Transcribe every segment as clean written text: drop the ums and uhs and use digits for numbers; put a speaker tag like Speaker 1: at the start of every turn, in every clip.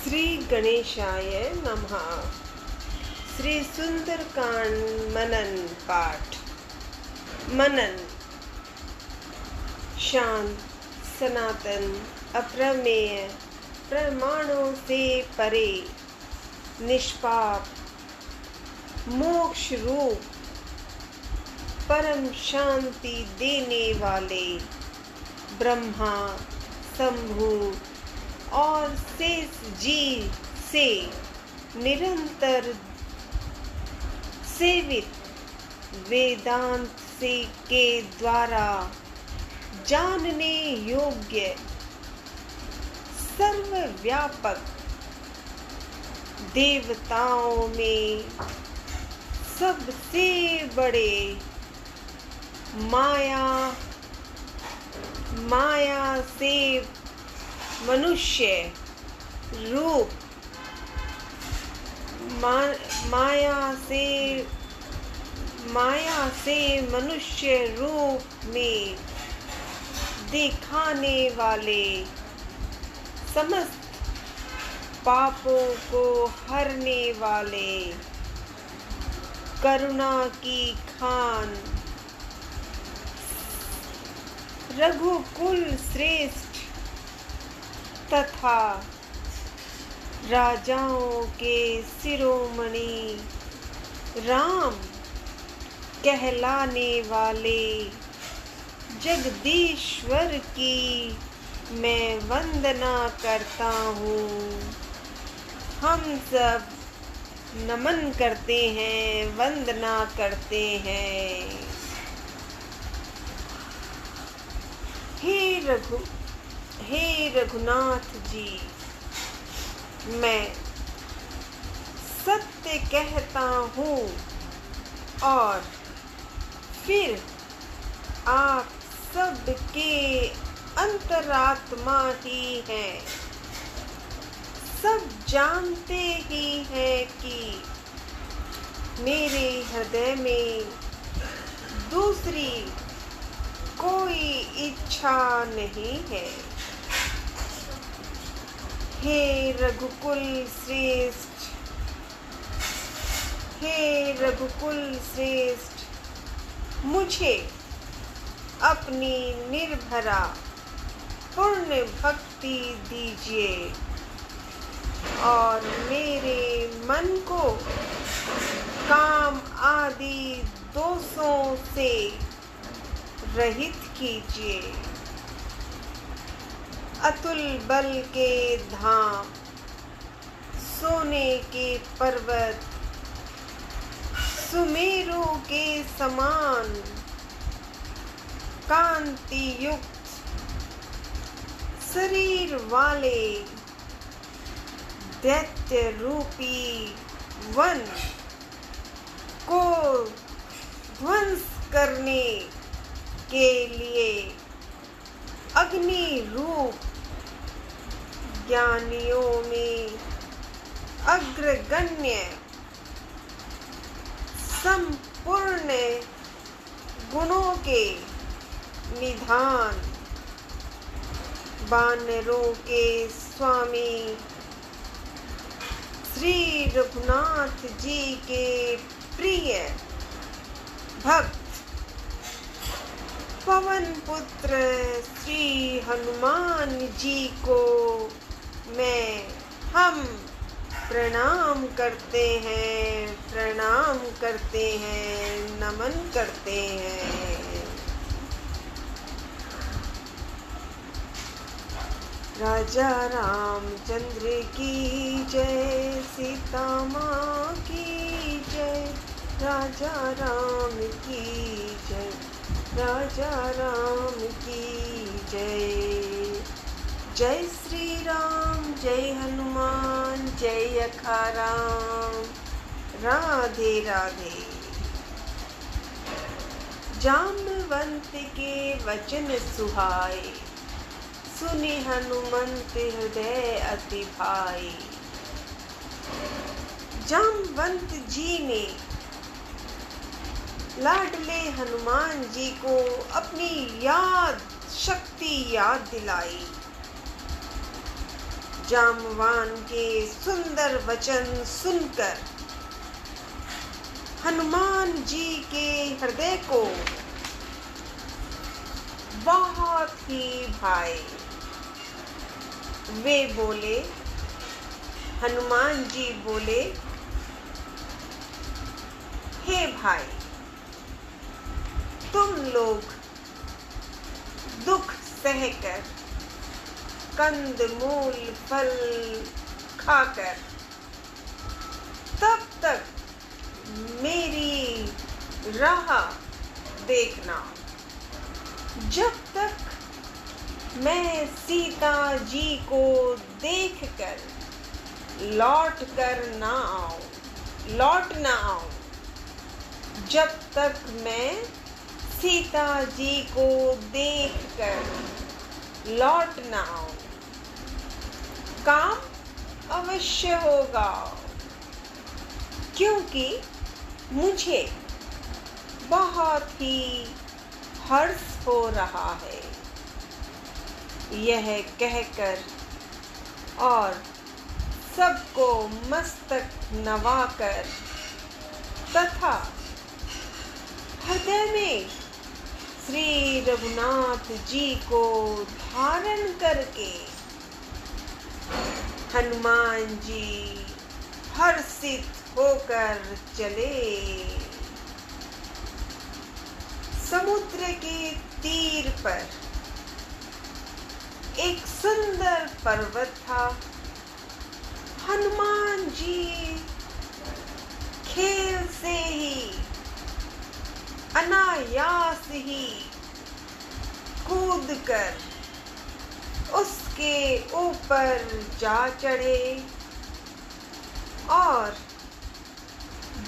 Speaker 1: श्री गणेशाय नमः। श्री सुंदरकांड मनन पाठ। मनन शांत, सनातन, अप्रमेय, प्रमाणों से परे, निष्पाप, मोक्ष रूप, परम शांति देने वाले ब्रह्मा, शंभु और शेष जी से निरंतर सेवित वेदांत से के द्वारा जानने योग्य सर्वव्यापक देवताओं में सबसे बड़े माया से मनुष्य रूप माया से मनुष्य रूप में दिखाने वाले समस्त पापों को हरने वाले करुणा की खान रघुकुल श्रेष्ठ तथा राजाओं के शिरोमणि राम कहलाने वाले जगदीश्वर की मैं वंदना करता हूँ। हम सब नमन करते हैं, वंदना करते हैं। हे रघुनाथ जी, मैं सत्य कहता हूँ और फिर आप सबके अंतरात्मा ही हैं। सब जानते ही हैं कि मेरे हृदय में दूसरी कोई इच्छा नहीं है। हे रघुकुल श्रेष्ठ, मुझे अपनी निर्भरा पूर्ण भक्ति दीजिए और मेरे मन को काम आदि दोषों से रहित कीजिए। अतुल बल के धाम, सोने के पर्वत, सुमेरु के समान कांति युक्त शरीर वाले दैत्य रूपी वन को ध्वंस करने के लिए अग्नि रूप ज्ञानियों में अग्रगण्य संपूर्ण गुणों के निधान वानरों के स्वामी श्री रघुनाथ जी के प्रिय भक्त पवन पुत्र श्री हनुमान जी को हम प्रणाम करते हैं, नमन करते हैं। राजा रामचंद्र की जय, सीता माँ की जय, राजा राम की जय, राजा राम की जय। जय श्री राम, जय हनुमान, जय अखाराम। राधे राधे। जाम्बवंत के वचन सुहाए, सुनि हनुमंत हृदय अति भाई। जाम्बवंत जी ने लाडले हनुमान जी को अपनी शक्ति याद दिलाई। जामवान के सुंदर वचन सुनकर हनुमान जी के हृदय को बहुत ही भाए। वे बोले, हनुमान जी बोले, हे भाई, तुम लोग दुख सहकर कंद मूल फल खाकर तब तक मेरी राह देखना, जब तक मैं सीता जी को देखकर लौट ना आऊं, जब तक मैं सीता जी को देखकर लौट ना आऊं, काम अवश्य होगा, क्योंकि मुझे बहुत ही हर्ष हो रहा है। यह कहकर और सबको मस्तक नवाकर तथा हृदय में श्री रघुनाथ जी को धारण करके हनुमान जी हर्षित होकर चले। समुद्र के तीर पर एक सुंदर पर्वत था। हनुमान जी खेल से ही अनायास ही कूदकर उसके ऊपर जा चढ़े और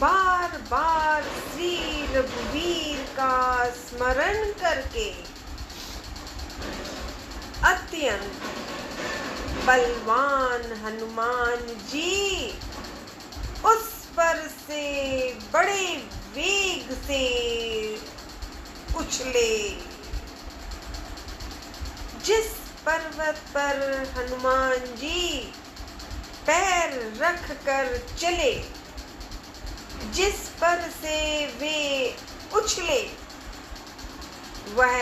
Speaker 1: बार बार श्री रघुवीर का स्मरण करके अत्यंत बलवान हनुमान जी उस पर से बड़े वेग से उछले। जिस पर्वत पर हनुमान जी पैर रख कर चले, जिस पर से वे उछले, वह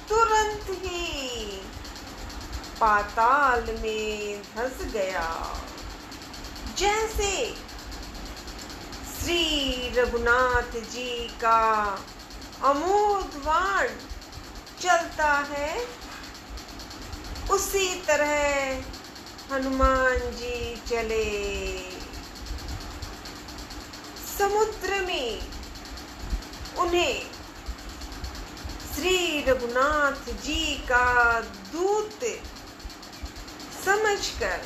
Speaker 1: तुरंत ही पाताल में धंस गया। जैसे श्री रघुनाथ जी का अमोघ बाण चलता है, उसी तरह हनुमान जी चले। समुद्र में उन्हें श्री रघुनाथ जी का दूत समझकर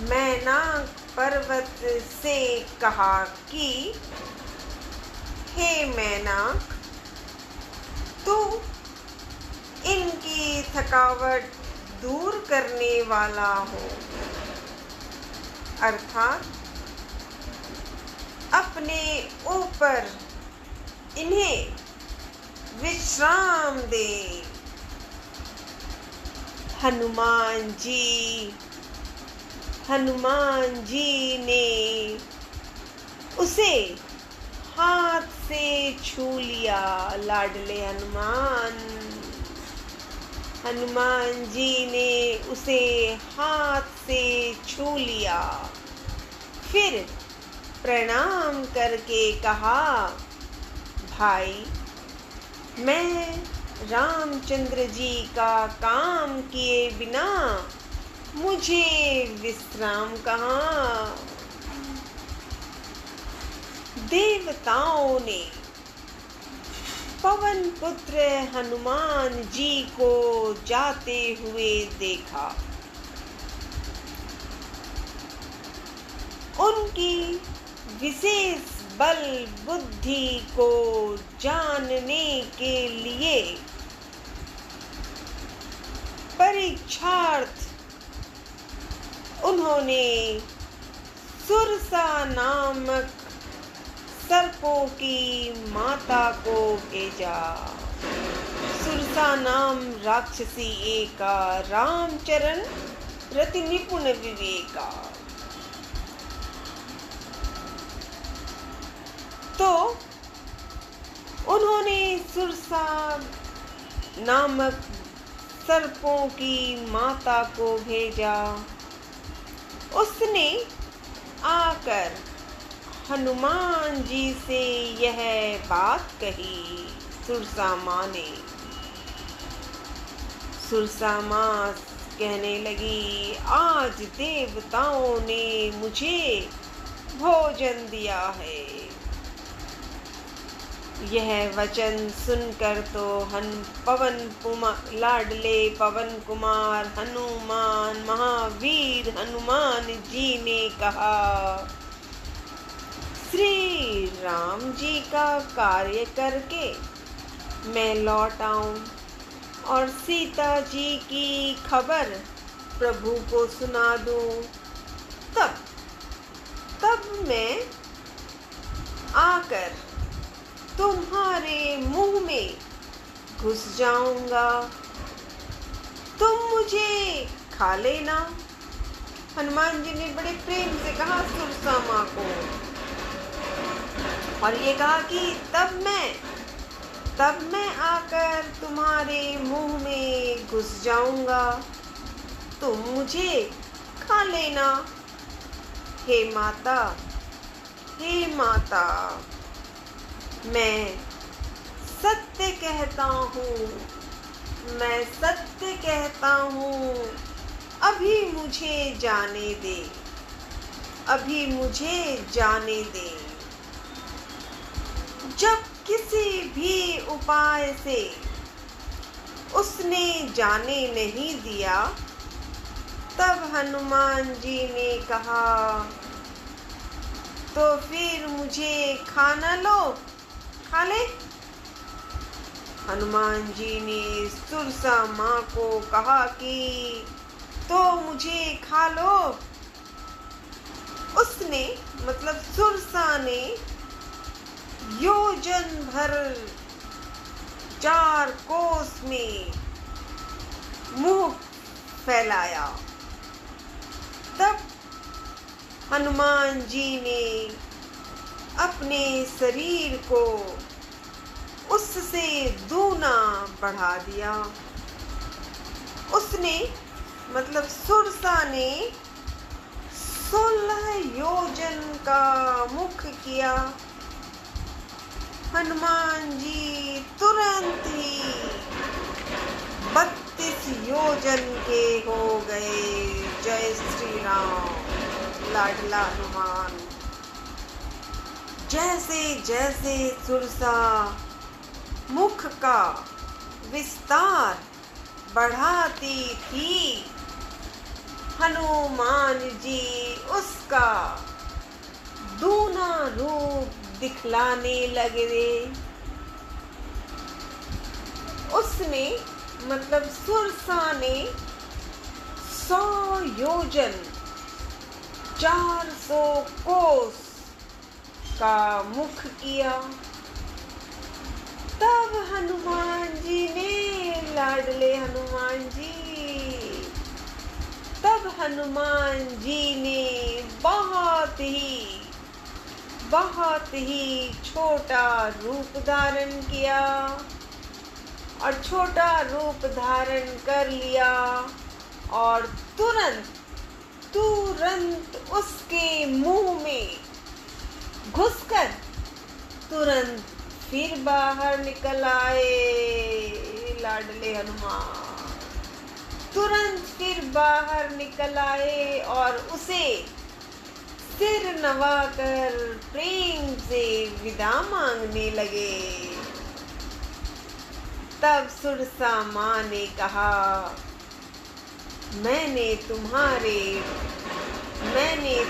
Speaker 1: मैनाक पर्वत से कहा कि हे मैनाक, तू इनकी थकावट दूर करने वाला हो, अर्थात अपने ऊपर इन्हें विश्राम दे। हनुमान जी ने उसे हाथ से छू लिया। लाडले हनुमान जी ने उसे हाथ से छू लिया। फिर प्रणाम करके कहा, भाई, मैं रामचंद्र जी का काम किए बिना मुझे विश्राम कहाँ। देवताओं ने पवन पुत्र हनुमान जी को जाते हुए देखा। उनकी विशेष बल बुद्धि को जानने के लिए परीक्षार्थ उन्होंने सुरसा नामक सर्पों की माता को भेजा। सुरसा नाम राक्षसी का रामचरण रति निपुण विवेका। तो उन्होंने सुरसा नामक सर्पों की माता को भेजा। उसने आकर हनुमान जी से यह बात कही। सुरसा माँ ने, सुरसा माँ कहने लगी, आज देवताओं ने मुझे भोजन दिया है। यह वचन सुनकर तो लाडले पवन कुमार हनुमान, महावीर हनुमान जी ने कहा, श्री राम जी का कार्य करके मैं लौट आऊं और सीता जी की खबर प्रभु को सुना दूं, तब मैं आकर तुम्हारे मुंह में घुस जाऊंगा, तुम मुझे खा लेना। हनुमान जी ने बड़े प्रेम से कहा सुरसा माँ को, और ये कहा कि तब मैं आकर तुम्हारे मुंह में घुस जाऊंगा, तुम मुझे खा लेना। हे माता, मैं सत्य कहता हूँ, अभी मुझे जाने दे। जब किसी भी उपाय से उसने जाने नहीं दिया, तब हनुमान जी ने कहा, तो फिर मुझे खा ले। हनुमान जी ने सुरसा माँ को कहा कि तो मुझे खा लो। उसने मतलब सुरसा ने योजन भर 4 कोस में मुंह फैलाया। तब हनुमान जी ने अपने शरीर को उससे दूना बढ़ा दिया। उसने मतलब सुरसा ने 16 योजन का मुख किया। हनुमान जी तुरंत ही 32 योजन के हो गए। जय श्री राम। लाडला हनुमान। जैसे जैसे सुरसा मुख का विस्तार बढ़ाती थी, हनुमान जी उसका दूना रूप दिखलाने लगे। उसने मतलब सुरसा ने 100 योजन 400 कोस का मुख किया। तब हनुमान जी ने लाडले हनुमान जी ने बहुत ही छोटा रूप धारण किया और छोटा रूप धारण कर लिया और तुरंत उसके मुंह में घुसकर तुरंत फिर बाहर निकल आए। लाडले हनुमान तुरंत फिर बाहर निकल आए और उसे सिर नवाकर प्रेम से विदा मांगने लगे। तब सुरसा माँ ने कहा, मैंने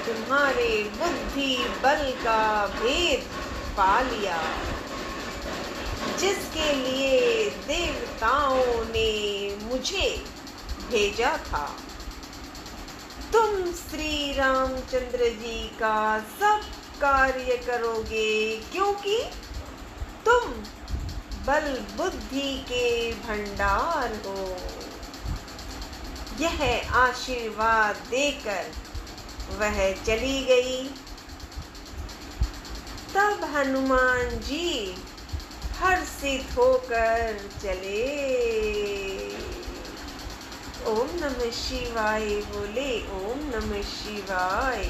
Speaker 1: तुम्हारे बुद्धि बल का भेद पा लिया, जिसके लिए देवताओं ने मुझे भेजा था। तुम श्री रामचंद्र जी का सब कार्य करोगे, क्योंकि तुम बल बुद्धि के भंडार हो। यह आशीर्वाद देकर वह चली गई। तब हनुमान जी हर्षित होकर चले। ओम नमः शिवाय बोले, ओम नमः शिवाय,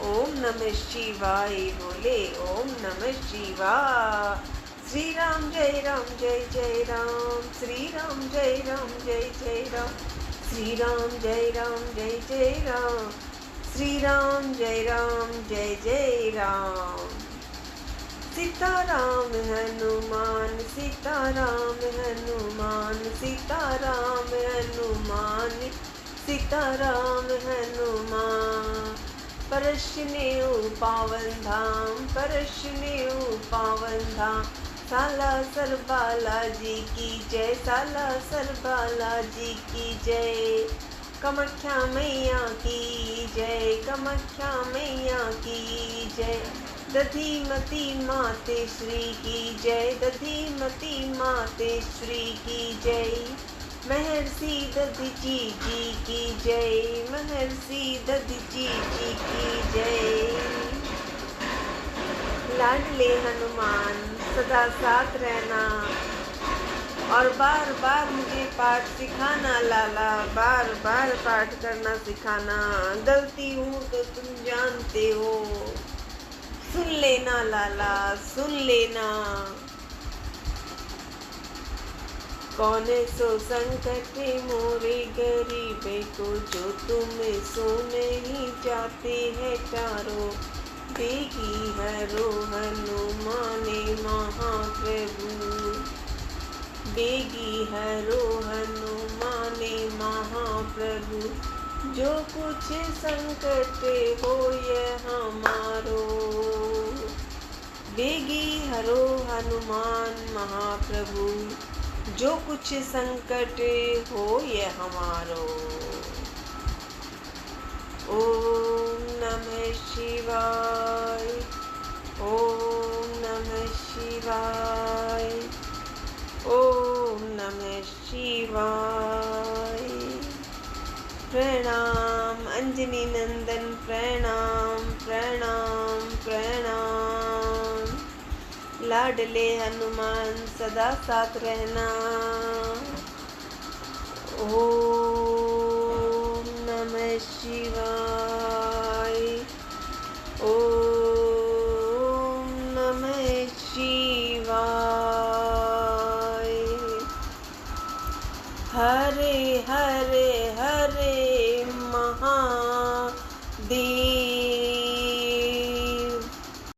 Speaker 1: ओम नमः शिवाय बोले, ओम नमः शिवाय। श्री राम जय राम जय जय राम, श्री राम जय राम जय जय राम, श्री राम जय राम जय जय राम, श्री राम जय राम जय जय राम। सीताराम हनुमान, सीताराम हनुमान, सीताराम हनुमान, सीताराम हनुमान। परशनेउ पावन धाम, परशनेउ पावन धाम। सालासर बालाजी की जय, सालासर बालाजी की जय। कामाख्या मैया की जय, कामाख्या मैया की जय। दधिमती मातेश्वरी की जय, दधिमती मातेश्वरी की जय। महर्षि दधीची जी की जय, महर्षि दधीची जी की जय। लाडले हनुमान सदा साथ रहना और बार बार मुझे पाठ सिखाना लाला, बार बार पाठ करना सिखाना। गलती हूँ तो तुम जानते हो, सुन लेना लाला, सुन लेना। कौन सो संकट मोरे गरीबे को, जो तुम सो नहीं जाते हैं टारो। बेगी हरो हनुमाने महाप्रभु, बेगी हरो हनुमाने महाप्रभु। जो कुछ संकट हो ये हमारो, बेगी हरो हनुमान महाप्रभु। जो कुछ संकट हो ये हमारो। ओम नमः शिवाय, ओम नमः शिवाय, ओम नमः शिवाय। प्रणाम अंजनी नंदन, प्रणाम प्रणाम प्रणाम। लाडले हनुमान सदा साथ रहना। ओम नमः शिवाय।